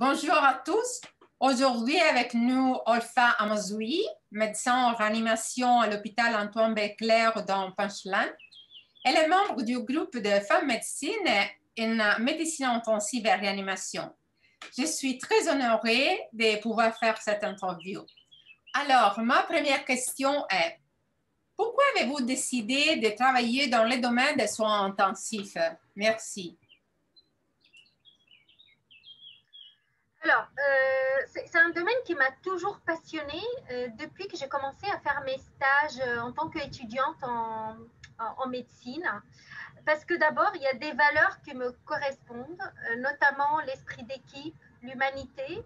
Bonjour à tous. Aujourd'hui, avec nous, Olfa Amazoui, médecin en réanimation à l'hôpital Antoine Béclair dans Punchline. Elle est membre du groupe de femmes médecine en médecine intensive et réanimation. Je suis très honorée de pouvoir faire cette interview. Alors, ma première question est, pourquoi avez-vous décidé de travailler dans le domaine des soins intensifs? Merci. Alors, c'est un domaine qui m'a toujours passionnée depuis que j'ai commencé à faire mes stages en tant qu'étudiante en médecine. Parce que d'abord, il y a des valeurs qui me correspondent, notamment l'esprit d'équipe, l'humanité.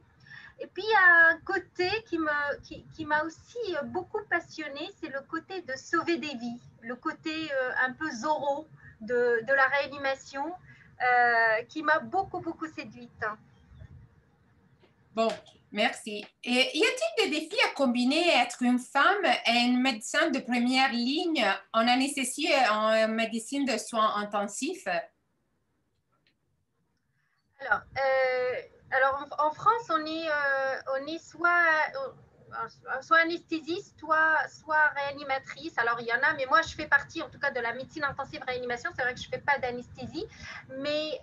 Et puis, il y a un côté qui m'a aussi beaucoup passionnée, c'est le côté de sauver des vies, le côté un peu Zorro de la réanimation qui m'a beaucoup séduite. Bon, merci. Et y a-t-il des défis à combiner être une femme et un médecin de première ligne en anesthésie et en médecine de soins intensifs? Alors en France, on est soit anesthésiste, soit réanimatrice. Alors, il y en a, mais moi, je fais partie, en tout cas, de la médecine intensive réanimation. C'est vrai que je ne fais pas d'anesthésie. Mais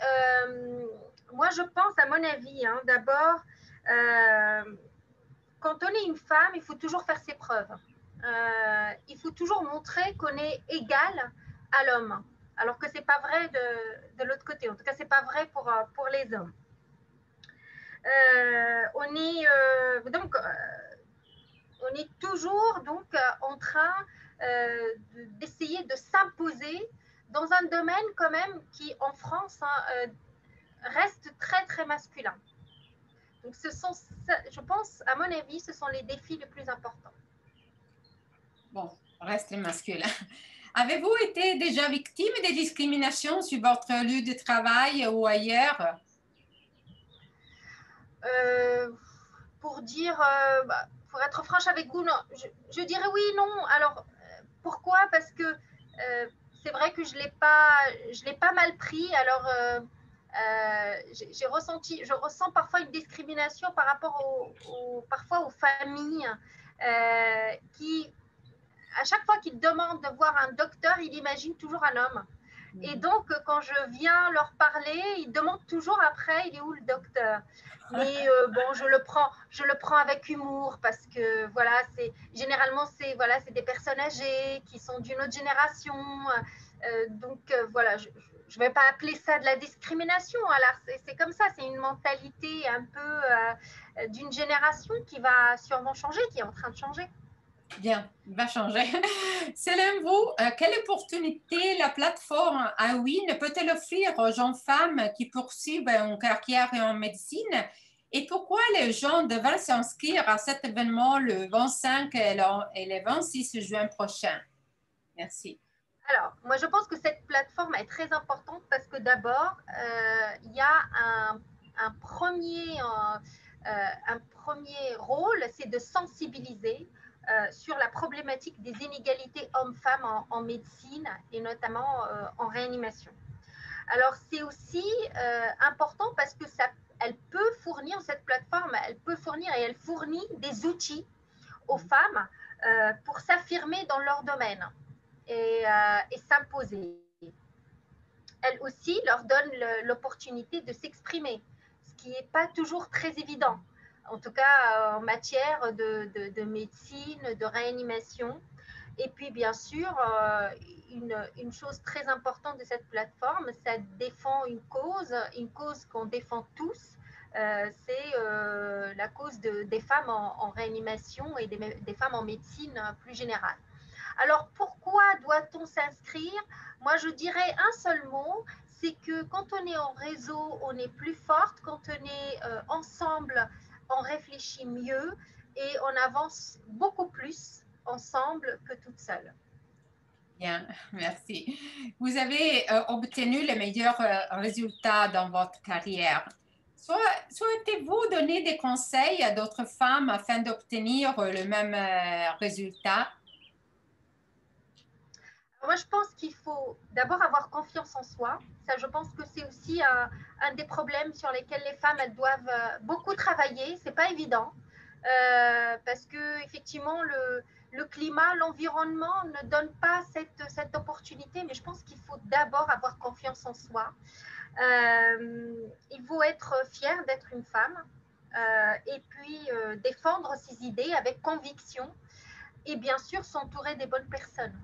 moi, je pense, à mon avis, hein, d'abord, quand on est une femme, il faut toujours faire ses preuves. Il faut toujours montrer qu'on est égal à l'homme. Alors que ce n'est pas vrai de l'autre côté. En tout cas, ce n'est pas vrai pour les hommes. On est toujours en train d'essayer de s'imposer dans un domaine quand même qui, en France, reste très masculin. Donc, je pense, à mon avis, ce sont les défis les plus importants. Bon, reste masculin. Avez-vous été déjà victime de discrimination sur votre lieu de travail ou ailleurs? Pour être franche avec vous, non, je dirais oui, non. Alors, pourquoi? Parce que c'est vrai que je l'ai pas mal pris. Alors, je ressens parfois une discrimination par rapport parfois aux familles qui, à chaque fois qu'ils demandent de voir un docteur, ils imaginent toujours un homme. Et donc, quand je viens leur parler, ils demandent toujours après, il est où le docteur? Mais bon, je le prends avec humour parce que voilà, généralement c'est des personnes âgées qui sont d'une autre génération. Voilà, je ne vais pas appeler ça de la discrimination. Alors c'est comme ça, c'est une mentalité un peu d'une génération qui va sûrement changer, qui est en train de changer. Bien, il va changer. Selon vous, quelle opportunité la plateforme AWIN peut-elle offrir aux jeunes femmes qui poursuivent une carrière en médecine? Et pourquoi les gens devraient s'inscrire à cet événement le 25 et le 26 juin prochain? Merci. Alors, moi, je pense que cette plateforme est très importante parce que d'abord, il y a un premier rôle, c'est de sensibiliser sur la problématique des inégalités hommes-femmes en médecine et notamment en réanimation. Alors, c'est aussi important parce que elle peut fournir, cette plateforme, elle peut fournir et elle fournit des outils aux femmes pour s'affirmer dans leur domaine et s'imposer. Elle aussi leur donne l'opportunité de s'exprimer, ce qui n'est pas toujours très évident, en tout cas en matière de médecine, de réanimation. Et puis, bien sûr, une chose très importante de cette plateforme, ça défend une cause qu'on défend tous, c'est la cause des femmes en réanimation et des femmes en médecine plus générale. Alors, pourquoi doit-on s'inscrire? Moi, je dirais un seul mot, c'est que quand on est en réseau, on est plus forte. Quand on est ensemble, on réfléchit mieux et on avance beaucoup plus ensemble que toute seule. Bien, merci. Vous avez obtenu les meilleurs résultats dans votre carrière. Souhaitez-vous donner des conseils à d'autres femmes afin d'obtenir le même résultat? Moi, je pense qu'il faut d'abord avoir confiance en soi. Ça, je pense que c'est aussi un des problèmes sur lesquels les femmes elles doivent beaucoup travailler. C'est pas évident parce que effectivement le climat, l'environnement ne donne pas cette opportunité. Mais je pense qu'il faut d'abord avoir confiance en soi. Il faut être fier d'être une femme et puis défendre ses idées avec conviction et bien sûr s'entourer des bonnes personnes.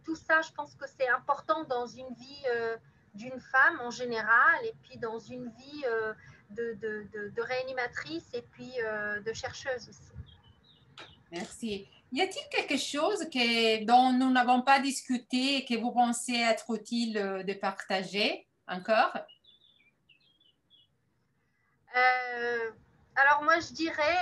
Tout ça, je pense que c'est important dans une vie d'une femme en général et puis dans une vie de réanimatrice et puis de chercheuse aussi. Merci. Y a-t-il quelque chose dont nous n'avons pas discuté et que vous pensez être utile de partager encore? Alors moi, je dirais,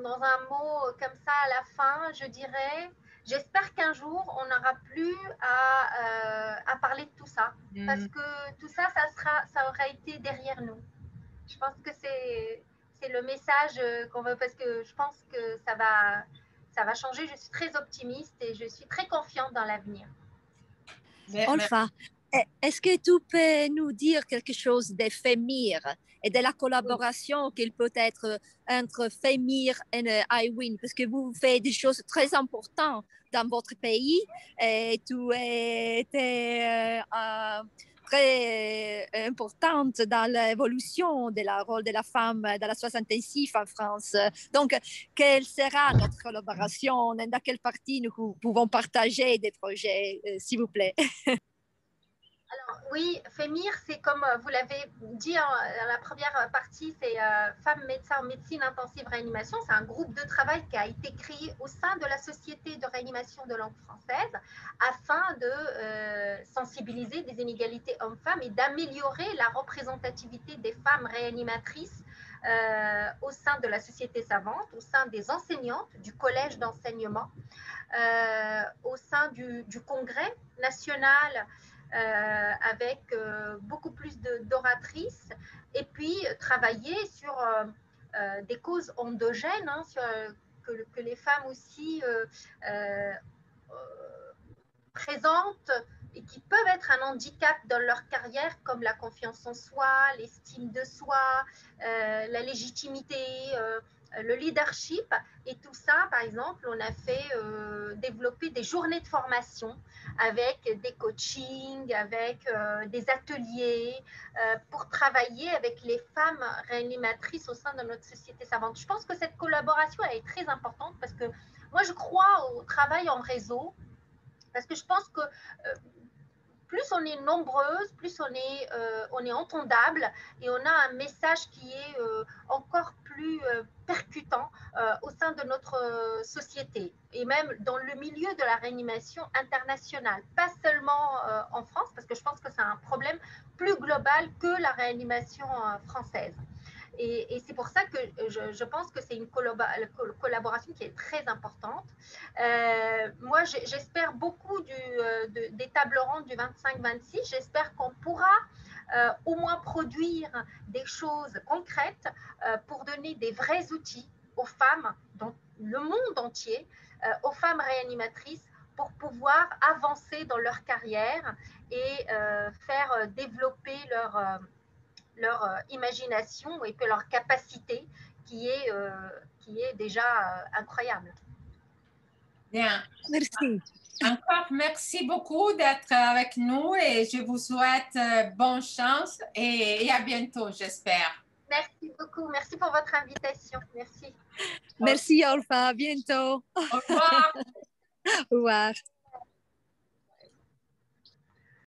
dans un mot comme ça à la fin, je dirais, j'espère qu'un jour, on n'aura plus à parler de tout ça. Parce que tout ça, ça aura été derrière nous. Je pense que c'est le message qu'on veut, parce que je pense que ça va changer. Je suis très optimiste et je suis très confiante dans l'avenir. Olfa, est-ce que tu peux nous dire quelque chose des FEMIR et de la collaboration qu'il peut être entre FEMIR et IWIN, parce que vous faites des choses très importantes dans votre pays et tu es très importante dans l'évolution de la rôle de la femme dans la soins intensifs en France. Donc, quelle sera notre collaboration? Dans quelle partie nous pouvons partager des projets, s'il vous plaît? Alors, oui, FEMIR, c'est comme vous l'avez dit dans la première partie, c'est Femmes médecins en médecine intensive réanimation. C'est un groupe de travail qui a été créé au sein de la Société de réanimation de langue française afin de sensibiliser des inégalités hommes-femmes et d'améliorer la représentativité des femmes réanimatrices au sein de la société savante, au sein des enseignantes, du collège d'enseignement, au sein du congrès national avec beaucoup plus d'oratrices et puis travailler sur des causes endogènes, hein, que les femmes aussi présentent et qui peuvent être un handicap dans leur carrière, comme la confiance en soi, l'estime de soi, la légitimité, le leadership. Et tout ça, par exemple, on a fait développer des journées de formation avec des coachings, avec des ateliers pour travailler avec les femmes réanimatrices au sein de notre société savante. Je pense que cette collaboration elle est très importante parce que moi, je crois au travail en réseau parce que je pense que plus on est nombreuses, plus on est entendable et on a un message qui est encore plus percutant au sein de notre société et même dans le milieu de la réanimation internationale, pas seulement en France, parce que je pense que c'est un problème plus global que la réanimation française. Et c'est pour ça que je pense que c'est une collaboration qui est très importante. Moi, j'espère beaucoup des tables rondes du 25-26. J'espère qu'on pourra au moins produire des choses concrètes pour donner des vrais outils aux femmes dans le monde entier, aux femmes réanimatrices, pour pouvoir avancer dans leur carrière et faire développer leur imagination et que leur capacité qui est déjà incroyable. Bien. Merci. Encore merci beaucoup d'être avec nous et je vous souhaite bonne chance et à bientôt, j'espère. Merci beaucoup. Merci pour votre invitation. Merci. Merci, Olfa. À bientôt. Au revoir. Au revoir.